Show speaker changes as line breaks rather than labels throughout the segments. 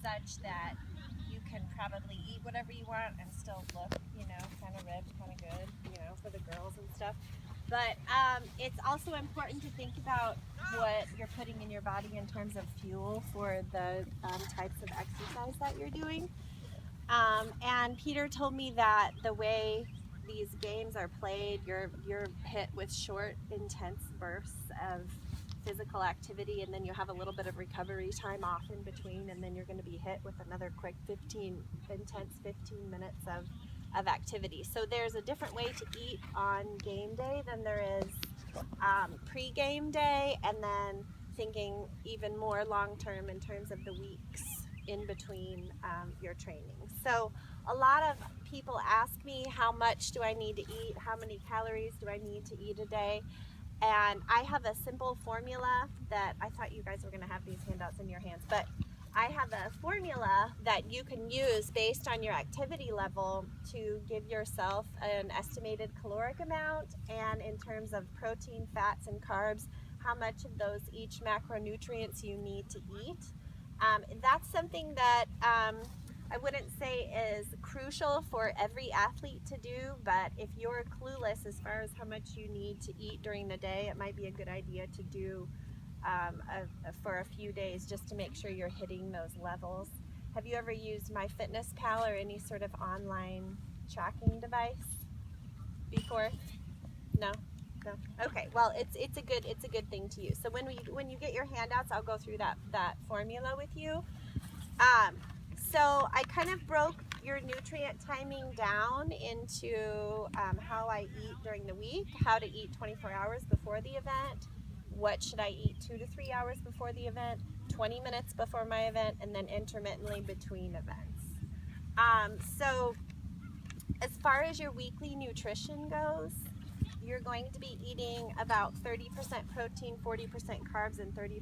such that you can probably eat whatever you want and still look, you know, kind of ripped, kind of good, you know, for the girls and stuff. But it's also important to think about what you're putting in your body in terms of fuel for the types of exercise that you're doing. And Peter told me that the way these games are played, you're hit with short, intense bursts of physical activity, and then you have a little bit of recovery time off in between, and then you're going to be hit with another quick 15 minutes of activity. So there's a different way to eat on game day than there is pre-game day, and then thinking even more long-term in terms of the weeks in between your training. So a lot of people ask me, how much do I need to eat? How many calories do I need to eat a day? And I have a simple formula that I thought you guys were going to have these handouts in your hands, but I have a formula that you can use based on your activity level to give yourself an estimated caloric amount, and in terms of protein, fats, and carbs, how much of those each macronutrients you need to eat. That's something that I wouldn't say is crucial for every athlete to do, but if you're clueless as far as how much you need to eat during the day, it might be a good idea to do for a few days just to make sure you're hitting those levels. Have you ever used MyFitnessPal or any sort of online tracking device before? No? No? Okay, well it's a good thing to use. So when you get your handouts, I'll go through that formula with you. So I kind of broke your nutrient timing down into how I eat during the week, how to eat 24 hours before the event, what should I eat 2 to 3 hours before the event, 20 minutes before my event, and then intermittently between events. So as far as your weekly nutrition goes, you're going to be eating about 30% protein, 40% carbs, and 30%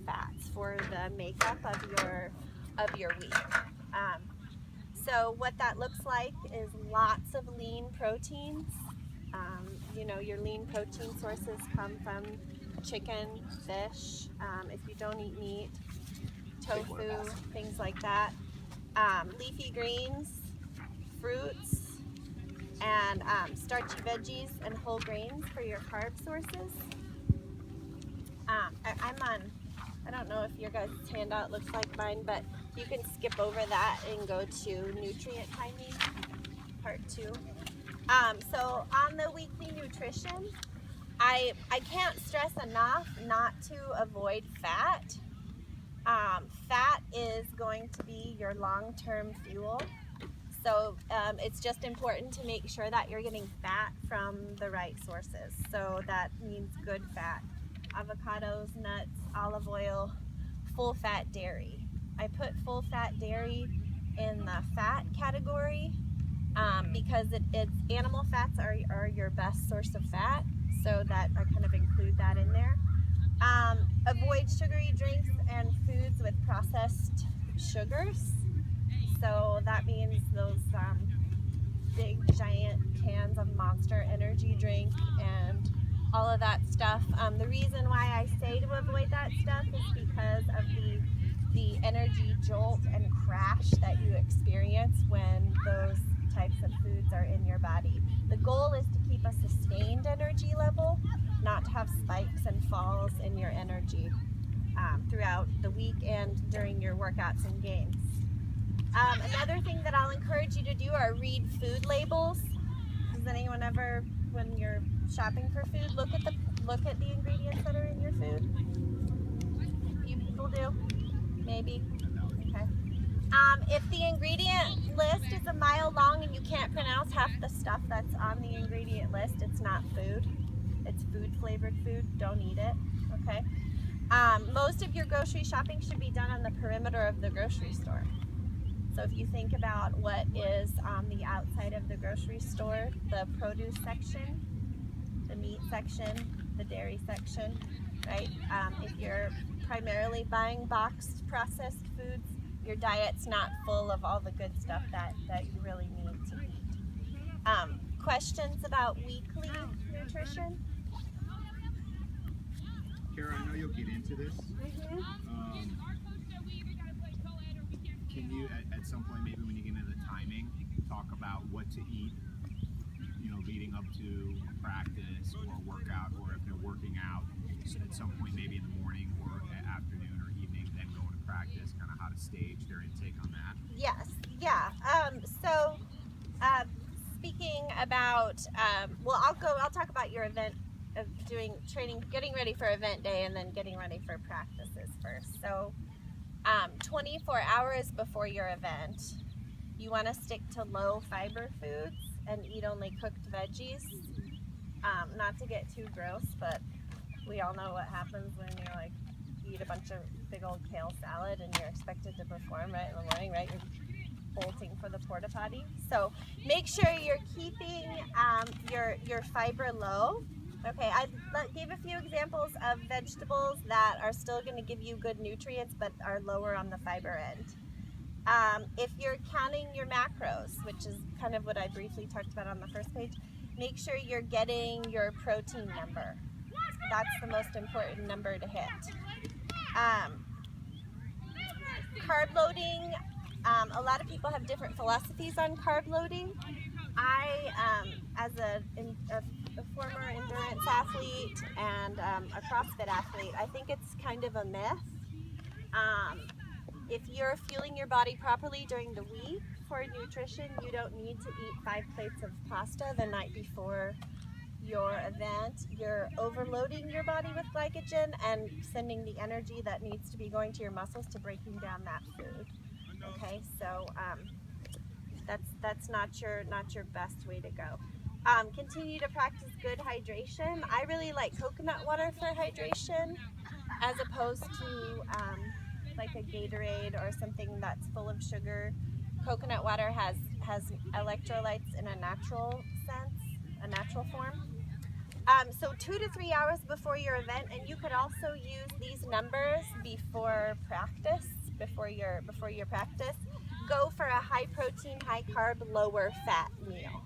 fats for the makeup of your week. So what that looks like is lots of lean proteins. You know, your lean protein sources come from chicken, fish, if you don't eat meat, tofu, things like that. Leafy greens, fruits, and starchy veggies and whole grains for your carb sources. I don't know if your guys' handout looks like mine, but you can skip over that and go to nutrient timing, part 2. So on the weekly nutrition, I can't stress enough not to avoid fat. Fat is going to be your long-term fuel. So it's just important to make sure that you're getting fat from the right sources. So that means good fat. Avocados, nuts, olive oil, full fat dairy. I put full fat dairy in the fat category because it's animal fats are your best source of fat, so that I kind of include that in there. Avoid sugary drinks and foods with processed sugars. So that means those big giant cans of Monster energy drink and all of that stuff. The reason why I say to avoid that stuff is because of the energy jolt and crash that you experience when those types of foods are in your body. The goal is to keep a sustained energy level, not to have spikes and falls in your energy throughout the week and during your workouts and games. Another thing that I'll encourage you to do are read food labels. Does anyone ever, when you're shopping for food, look at the ingredients that are in your food? You people do? Maybe? Okay. If the ingredient list is a mile long and you can't pronounce half the stuff that's on the ingredient list, it's not food. It's food flavored food. Don't eat it. Okay. Most of your grocery shopping should be done on the perimeter of the grocery store. So if you think about what is on the outside of the grocery store, the produce section, the meat section, the dairy section, right? If you're primarily buying boxed processed foods, your diet's not full of all the good stuff that you really need to eat. Questions about weekly nutrition?
Kara, I know you'll get into this. at some point, maybe when you get into the timing, talk about what to eat, you know, leading up to a practice or a workout, or if they're working out, so at some point, maybe in the morning or afternoon or evening, then going to practice, kind of how to stage their intake on that.
Yes, yeah. Speaking about, well, I'll talk about your event of doing training, getting ready for event day, and then getting ready for practices first. So, 24 hours before your event, you want to stick to low fiber foods and eat only cooked veggies. Not to get too gross, but we all know what happens when you like eat a bunch of big old kale salad and you're expected to perform right in the morning, right? You're bolting for the porta potty. So make sure you're keeping your fiber low. Okay, I gave a few examples of vegetables that are still going to give you good nutrients but are lower on the fiber end. If you're counting your macros, which is kind of what I briefly talked about on the first page, make sure you're getting your protein number. That's the most important number to hit. Carb loading, a lot of people have different philosophies on carb loading. I, as a former endurance athlete and a CrossFit athlete, I think it's kind of a myth. If you're fueling your body properly during the week for nutrition, you don't need to eat 5 plates of pasta the night before your event. You're overloading your body with glycogen and sending the energy that needs to be going to your muscles to breaking down that food. Okay, so that's not your best way to go. Continue to practice good hydration. I really like coconut water for hydration as opposed to like a Gatorade or something that's full of sugar. Coconut water has electrolytes in a natural sense, a natural form. So 2 to 3 hours before your event, and you could also use these numbers before practice, before your practice. Go for a high protein, high carb, lower fat meal.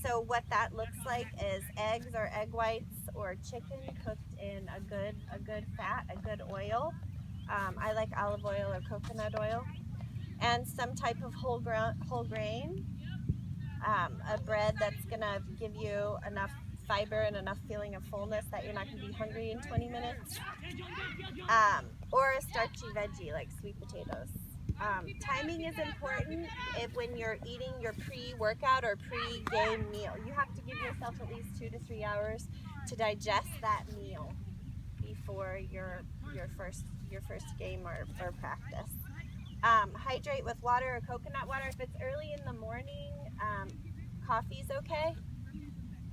So what that looks like is eggs or egg whites or chicken cooked in a good fat, a good oil. I like olive oil or coconut oil, and some type of whole grain. A bread that's gonna give you enough fiber and enough feeling of fullness that you're not gonna be hungry in 20 minutes. Or a starchy veggie like sweet potatoes. Timing is important when you're eating your pre-workout or pre-game meal. You have to give yourself at least 2 to 3 hours to digest that meal before your first game or practice. Hydrate with water or coconut water. If it's early in the morning, coffee's okay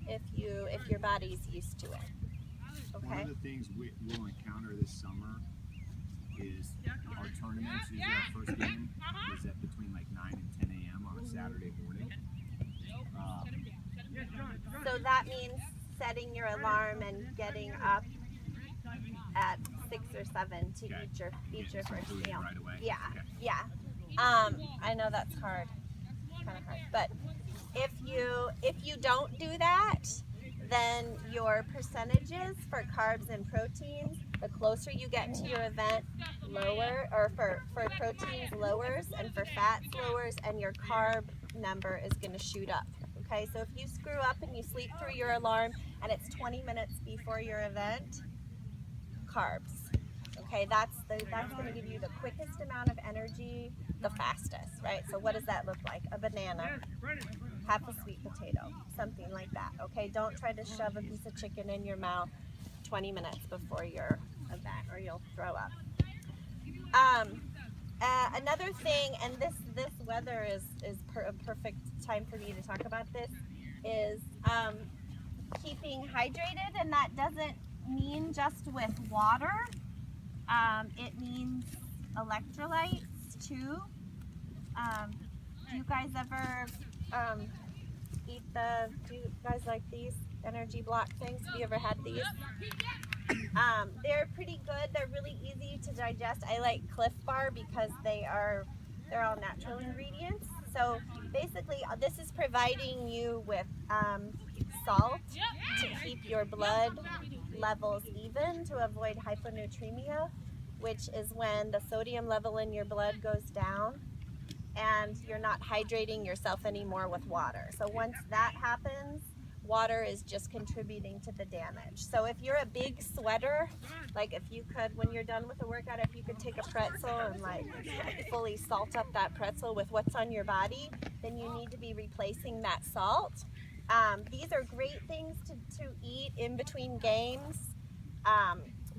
if your body's used to it. Okay.
One of the things we'll encounter this summer is our tournaments. Usually our first game is at between like 9 and 10 a.m. on a Saturday morning.
So that means setting your alarm and getting up at 6 or 7 to eat your first meal.
Right away.
Yeah,
okay.
Yeah. I know that's hard, kind of hard. But if you don't do that, then your percentages for carbs and proteins, the closer you get to your event, lower, or for proteins lowers, and for fats lowers, and your carb number is going to shoot up. Okay, so if you screw up and you sleep through your alarm and it's 20 minutes before your event, carbs. Okay, that's going to give you the quickest amount of energy, the fastest, right? So what does that look like? A banana, half a sweet potato, something like that. Okay, don't try to shove a piece of chicken in your mouth 20 minutes before your event or you'll throw up. Another thing, and this weather is a perfect time for me to talk about this, is keeping hydrated, and that doesn't mean just with water. It means electrolytes too. Do you guys ever do you guys like these energy block things? Have you ever had these? They're pretty good. They're really easy to digest. I like Cliff Bar because they're all natural ingredients. So basically, this is providing you with salt to keep your blood levels even, to avoid hyponatremia, which is when the sodium level in your blood goes down and you're not hydrating yourself anymore with water. So once that happens, water is just contributing to the damage. So if you're a big sweater, like if you could, when you're done with the workout, if you could take a pretzel and like fully salt up that pretzel with what's on your body, then you need to be replacing that salt. These are great things to eat in between games,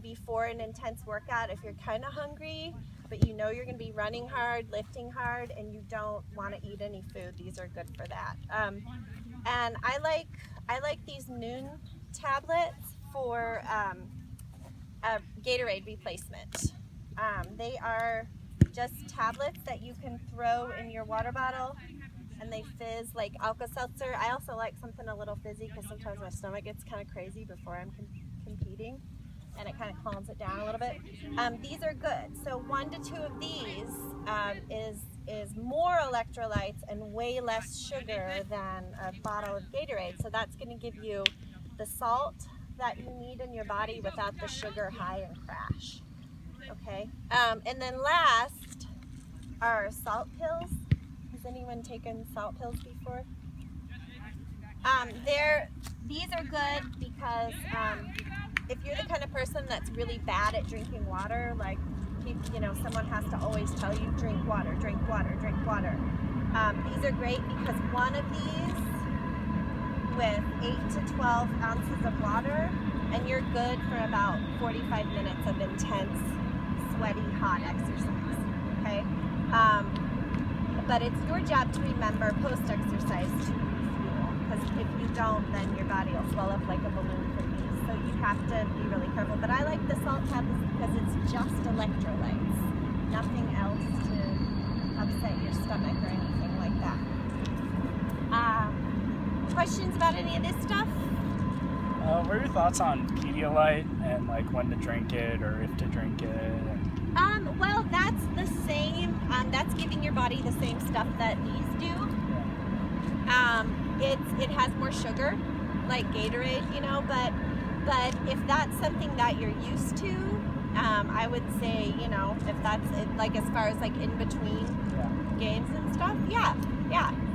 before an intense workout if you're kind of hungry, but you know you're going to be running hard, lifting hard, and you don't want to eat any food. These are good for that. And I like these Noon tablets for a Gatorade replacement. They are just tablets that you can throw in your water bottle, and they fizz like Alka-Seltzer. I also like something a little fizzy because sometimes my stomach gets kind of crazy before I'm competing, and it kind of calms it down a little bit. These are good. So 1 to 2 of these is more electrolytes and way less sugar than a bottle of Gatorade. So that's going to give you the salt that you need in your body without the sugar high and crash. Okay. And then last are salt pills. Has anyone taken salt pills before? These are good because if you're the kind of person that's really bad at drinking water, like someone has to always tell you drink water, drink water, drink water. These are great because one of these with 8 to 12 ounces of water, and you're good for about 45 minutes of intense, sweaty, hot exercise. Okay. But it's your job to remember post-exercise to refuel, because if you don't, then your body will swell up like a balloon from these. So you have to be really careful. But I like the salt tablets because it's just electrolytes, nothing else to upset your stomach or anything like that. Questions about any of this stuff?
What are your thoughts on Pedialyte and like when to drink it or if to drink it?
Well, that's the same. That's giving your body the same stuff that these do. It has more sugar, like Gatorade, but if that's something that you're used to, I would say, if that's it, like as far as like in between games and stuff, yeah,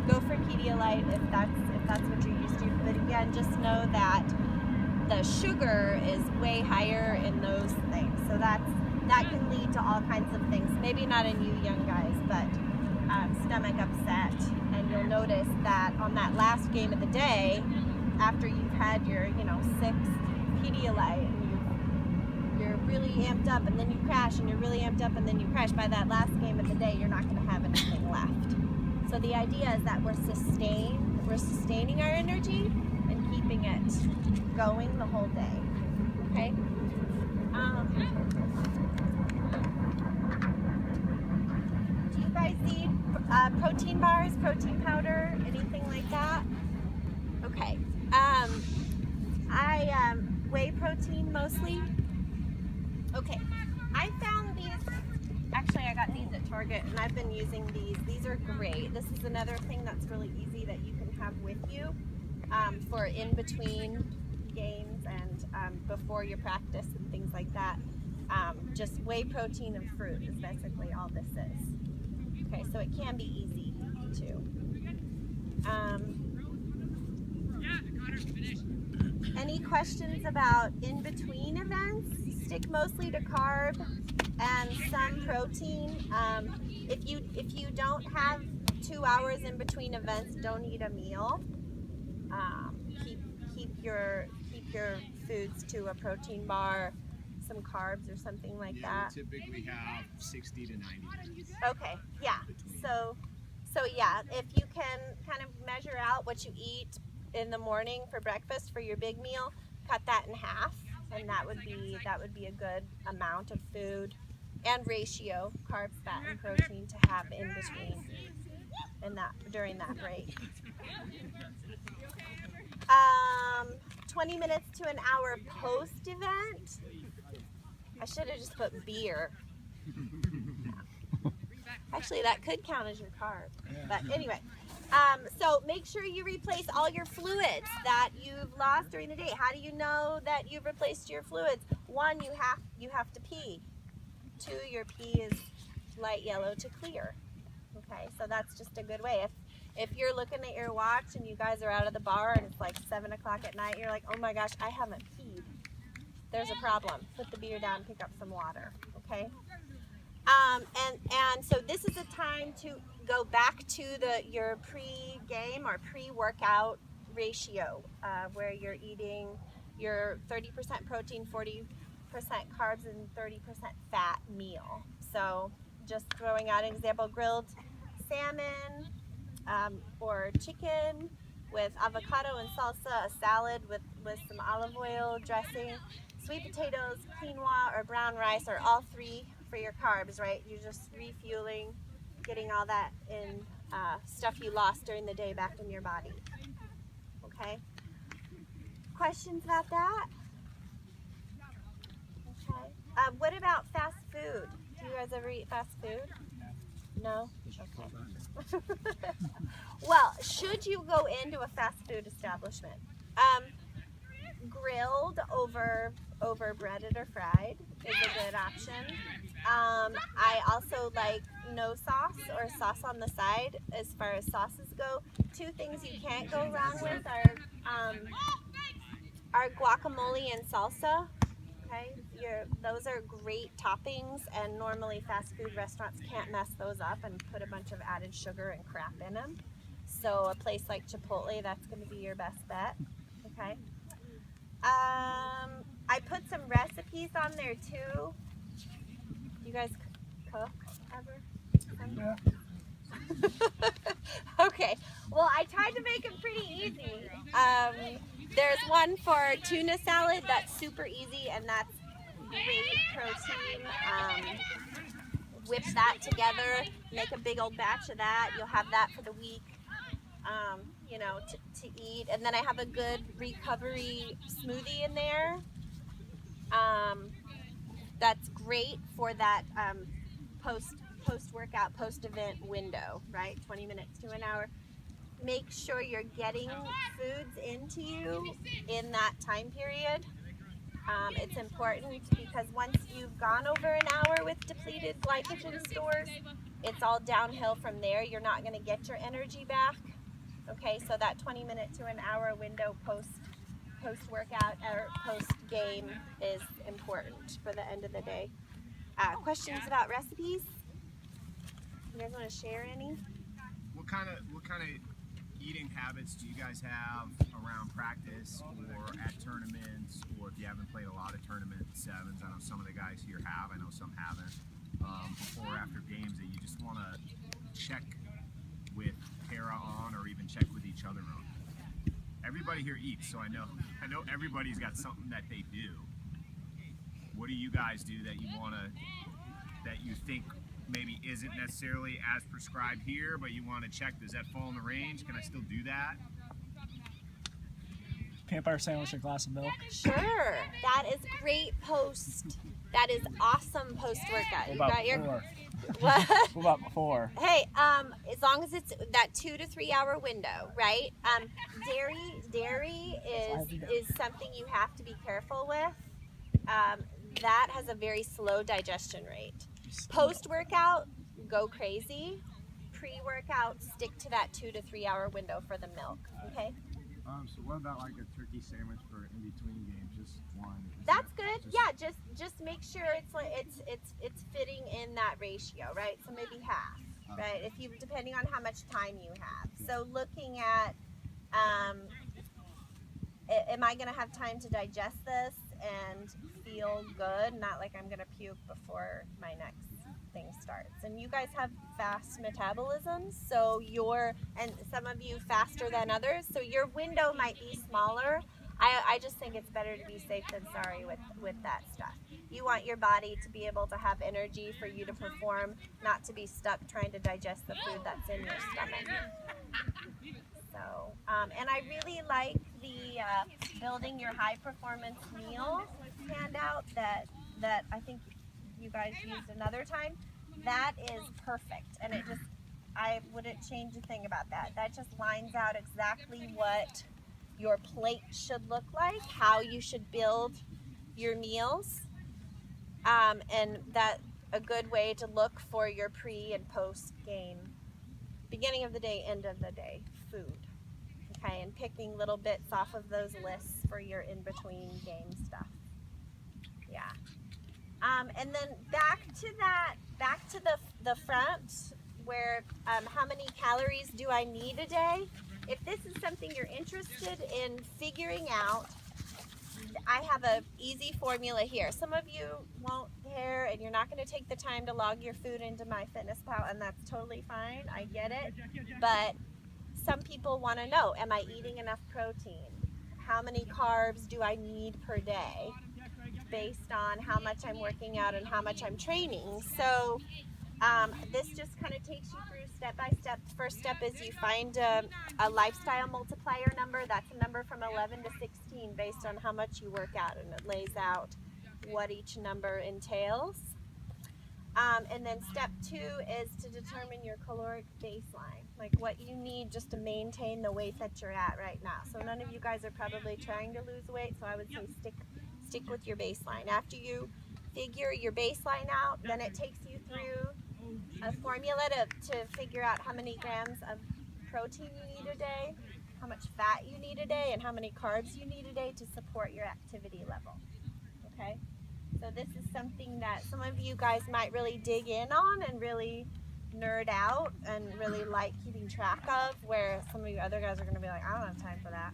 go for Pedialyte if that's what you're used to. But again, just know that the sugar is way higher in those things, so that can lead to all kinds of things. Maybe not in you young guys, but stomach upset. And you'll notice that on that last game of the day, after you've had your 6th Pedialyte and you're really amped up, and then you crash, and you're really amped up, and then you crash. By that last game of the day, you're not going to have anything left. So the idea is that we're sustaining our energy and keeping it going the whole day. Okay. Do you guys need protein bars, protein powder, anything like that? Okay. I whey protein mostly. Okay. I found these. Actually, I got these at Target, and I've been using these. These are great. This is another thing that's really easy that you can have with you for in between games and before your practice and things like that. Just whey protein and fruit is basically all this is. Okay, so it can be easy too. Any questions about in between events? Stick mostly to carb and some protein. If you don't have 2 hours in between events, don't eat a meal. Keep your foods to a protein bar, some carbs or something like that.
We typically have 60 to 90 minutes.
Okay, yeah. So yeah, if you can kind of measure out what you eat in the morning for breakfast for your big meal, cut that in half, and that would be a good amount of food and ratio, carbs, fat, and protein to have in between during that break. 20 minutes to an hour post event. I should have just put beer. Actually, that could count as your carb. But anyway, so make sure you replace all your fluids that you've lost during the day. How do you know that you've replaced your fluids? 1, you have to pee. 2, your pee is light yellow to clear. Okay, so that's just a good way. If you're looking at your watch and you guys are out of the bar and it's like 7 o'clock at night, you're like, oh my gosh, I haven't peed. There's a problem. Put the beer down, pick up some water. Okay. And so this is a time to go back to your pre-game or pre-workout ratio, where you're eating your 30% protein, 40% carbs, and 30% fat meal. So just throwing out an example, grilled salmon or chicken with avocado and salsa, a salad with some olive oil dressing, sweet potatoes, quinoa, or brown rice, or all three for your carbs, right? You're just refueling, getting all that in stuff you lost during the day back in your body. Okay? Questions about that? Okay. What about fast food? Do you guys ever eat fast food? No? Okay. Well, should you go into a fast food establishment? Grilled over breaded or fried is a good option. I also like no sauce or sauce on the side as far as sauces go. Two things you can't go wrong with are guacamole and salsa. Okay, those are great toppings, and normally fast food restaurants can't mess those up and put a bunch of added sugar and crap in them. So a place like Chipotle, that's going to be your best bet. Okay. I put some recipes on there too. You guys cook ever?
Yeah.
Okay. Well, I tried to make them pretty easy. There's one for tuna salad that's super easy, and that's great protein. Whip that together, make a big old batch of that. You'll have that for the week, you know, to eat. And then I have a good recovery smoothie in there. That's great for that post-workout, post-event window, right? 20 minutes to an hour. Make sure you're getting foods into you in that time period. It's important because once you've gone over an hour with depleted glycogen stores, it's all downhill from there. You're not going to get your energy back. Okay, so that 20-minute to an hour window post-workout or post-game is important for the end of the day. Questions about recipes? You guys want to share any?
What kind of eating habits do you guys have around practice or at tournaments, or if you haven't played a lot of tournament sevens? I know some of the guys here have, I know some haven't. Before or after games that you just want to check with Tara on, or even check with each other on. Everybody here eats, so I know everybody's got something that they do. What do you guys do that you think maybe isn't necessarily as prescribed here, but you want to check, does that fall in the range? Can I still do that?
Peanut butter sandwich and a glass of milk.
Sure. That is great post. That is awesome post-workout.
What
You
about
got your
before?
what?
What about before?
Hey, as long as it's that 2 to 3 hour window, right? Dairy is something you have to be careful with. That has a very slow digestion rate. Post-workout, go crazy. Pre-workout, stick to that 2 to 3 hour window for the milk. Okay.
So what about like a turkey sandwich for in between games? Just one.
That's good. Yeah, just make sure it's like it's fitting in that ratio, right? So maybe half, right? If you depending on how much time you have. So looking at am I going to have time to digest this and feel good? Not like I'm going to puke before my next thing starts. And you guys have fast metabolisms, so and some of you faster than others, so your window might be smaller. I just think it's better to be safe than sorry with that stuff. You want your body to be able to have energy for you to perform, not to be stuck trying to digest the food that's in your stomach. So, and I really like the building your high performance meal handout that I think you guys used another time. That is perfect, and I wouldn't change a thing about that. That just lines out exactly what your plate should look like, how you should build your meals, and that a good way to look for your pre and post game beginning of the day, end of the day food. Okay, and picking little bits off of those lists for your in-between game stuff. Yeah. And then back to the front where how many calories do I need a day? If this is something you're interested in figuring out, I have a easy formula here. Some of you won't care and you're not going to take the time to log your food into MyFitnessPal, and that's totally fine. I get it. But some people want to know, am I eating enough protein? How many carbs do I need per day based on how much I'm working out and how much I'm training? So this just kind of takes you through step by step. First step is you find a lifestyle multiplier number. That's a number from 11 to 16 based on how much you work out, and it lays out what each number entails. And then step 2 is to determine your caloric baseline, like what you need just to maintain the weight that you're at right now. So none of you guys are probably trying to lose weight, so I would say stick with your baseline. After you figure your baseline out, then it takes you through a formula to figure out how many grams of protein you need a day, how much fat you need a day, and how many carbs you need a day to support your activity level. Okay? So this is something that some of you guys might really dig in on and really nerd out and really like keeping track of, where some of you other guys are going to be like, I don't have time for that.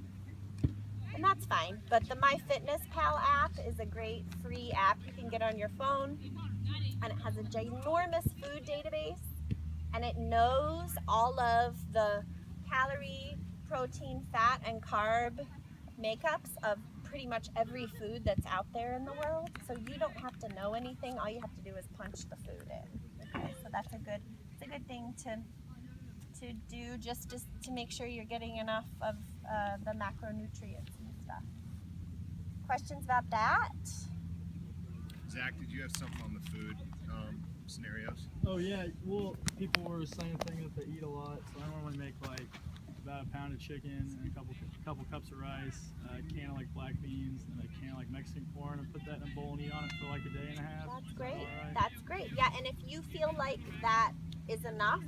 And that's fine. But the MyFitnessPal app is a great free app you can get on your phone, and it has a ginormous food database, and it knows all of the calorie, protein, fat, and carb makeups of pretty much every food that's out there in the world. So you don't have to know anything. All you have to do is punch the food in. Okay, so that's a good thing to do just to make sure you're getting enough of the macronutrients and stuff. Questions about that?
Zach, did you have something on the food scenarios?
Oh yeah, well, people were saying things that they eat a lot, so I normally make like about a pound of chicken and a couple cups of rice, a can of like black beans, and a can of like Mexican corn, and put that in a bowl and eat on it for like a day and a half.
That's great.
Right?
That's great. Yeah, and if you feel like that is enough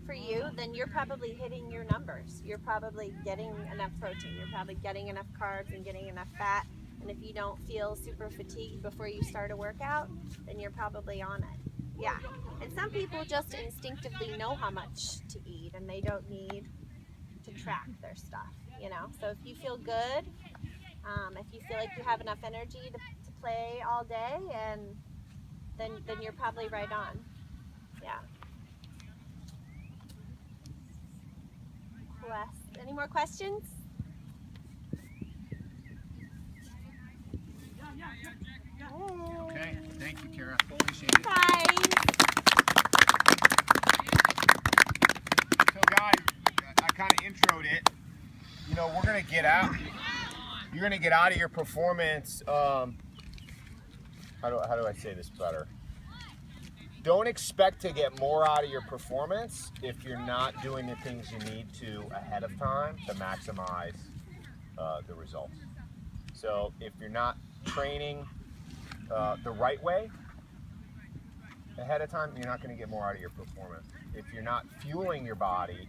for you, then you're probably hitting your numbers. You're probably getting enough protein. You're probably getting enough carbs and getting enough fat. And if you don't feel super fatigued before you start a workout, then you're probably on it. Yeah. And some people just instinctively know how much to eat, and they don't need to track their stuff, you know. So if you feel good, if you feel like you have enough energy to play all day, and then you're probably right on. Yeah. Any more questions?
Okay, thank you, Kara. Appreciate it.
Bye.
So guys, I kind of introed it. You know, we're gonna get out. You're gonna get out of your performance. How do I say this better? Don't expect to get more out of your performance if you're not doing the things you need to ahead of time to maximize the results. So if you're not training the right way ahead of time, you're not going to get more out of your performance. If you're not fueling your body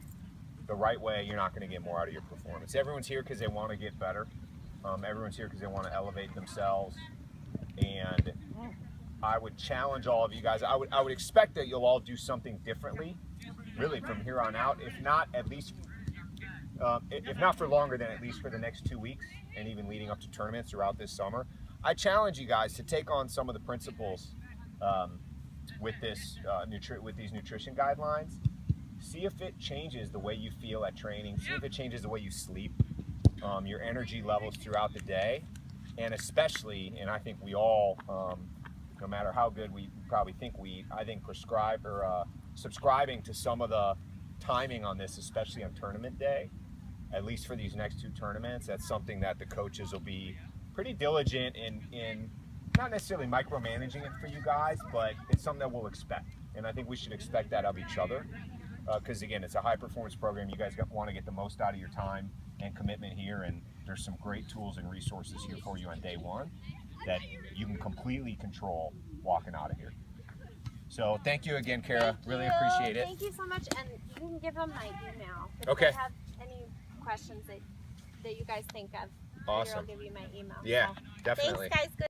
the right way, you're not going to get more out of your performance. Everyone's here because they want to get better. Everyone's here because they want to elevate themselves. And I would challenge all of you guys. I would expect that you'll all do something differently, really, from here on out. If not, at least, if not for longer, then at least for the next 2 weeks, and even leading up to tournaments throughout this summer. I challenge you guys to take on some of the principles with this with these nutrition guidelines. See if it changes the way you feel at training. See if it changes the way you sleep, your energy levels throughout the day, and especially, and I think we all, no matter how good we probably think we eat, I think subscribing to some of the timing on this, especially on tournament day, at least for these next 2 tournaments, that's something that the coaches will be pretty diligent in not necessarily micromanaging it for you guys, but it's something that we'll expect. And I think we should expect that of each other. Because again, it's a high performance program. You guys want to get the most out of your time and commitment here, and there's some great tools and resources here for you on day 1 that you can completely control walking out of here.
So thank you again, Kara.
Thank
Really
you.
appreciate it.
Thank you so much, and you can give them my email if
Okay.
they have any questions that you guys think of.
Awesome.
I'll give you my email.
Yeah,
So,
definitely.
thanks, guys. Good.